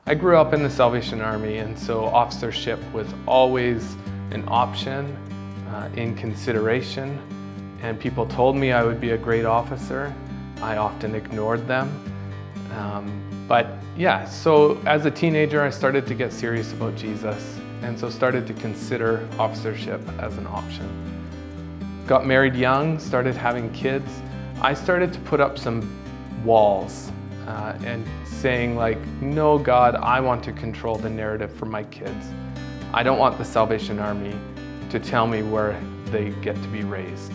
I grew up in the Salvation Army, and so officership was always an option in consideration. And people told me I would be a great officer. I often ignored them. But yeah, so as a teenager, I started to get serious about Jesus, and so started to consider officership as an option. Got married young, started having kids. I started to put up some walls and saying like, no, God, I want to control the narrative for my kids. I don't want the Salvation Army to tell me where they get to be raised.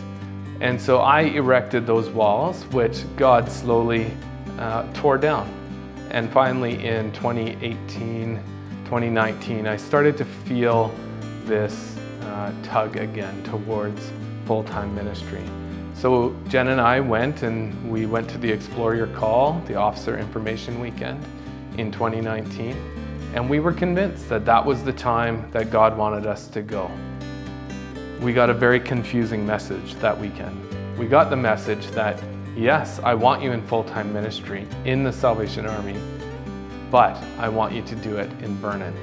And so I erected those walls, which God slowly tore down. And finally in 2018, 2019, I started to feel this tug again towards full-time ministry. So Jen and I went to the Explore Your Call, the Officer Information Weekend in 2019, and we were convinced that that was the time that God wanted us to go. We got a very confusing message that weekend. We got the message that, yes, I want you in full-time ministry in the Salvation Army, but I want you to do it in Vernon.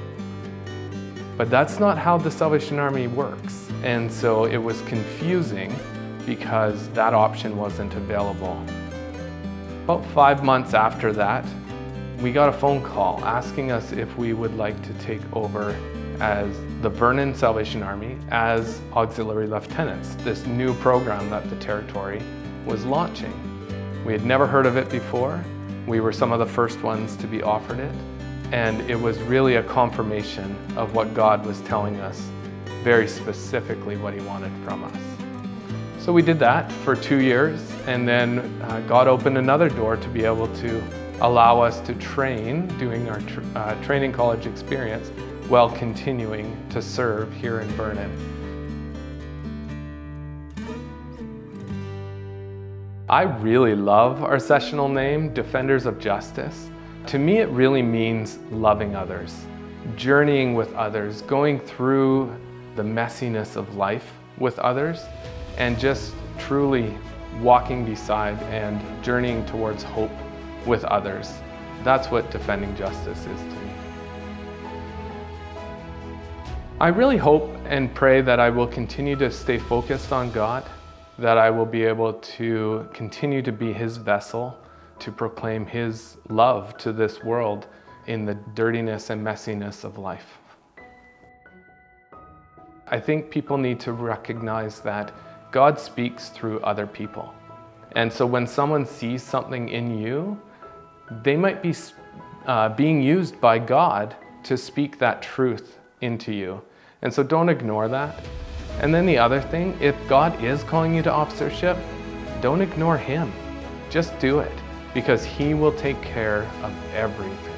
But that's not how the Salvation Army works, and so it was confusing because that option wasn't available. About 5 months after that, we got a phone call asking us if we would like to take over as the Vernon Salvation Army as auxiliary lieutenants, this new program that the territory was launching. We had never heard of it before. We were some of the first ones to be offered it, and it was really a confirmation of what God was telling us, very specifically what He wanted from us. So we did that for 2 years, and then God opened another door to be able to allow us to train, doing our training college experience, while continuing to serve here in Vernon. I really love our sessional name, Defenders of Justice. To me, it really means loving others, journeying with others, going through the messiness of life with others, and just truly walking beside and journeying towards hope with others. That's what defending justice is to me. I really hope and pray that I will continue to stay focused on God, that I will be able to continue to be His vessel to proclaim His love to this world in the dirtiness and messiness of life. I think people need to recognize that God speaks through other people. And so when someone sees something in you, they might be being used by God to speak that truth into you. And so don't ignore that. And then the other thing, if God is calling you to officership, don't ignore Him. Just do it, because He will take care of everything.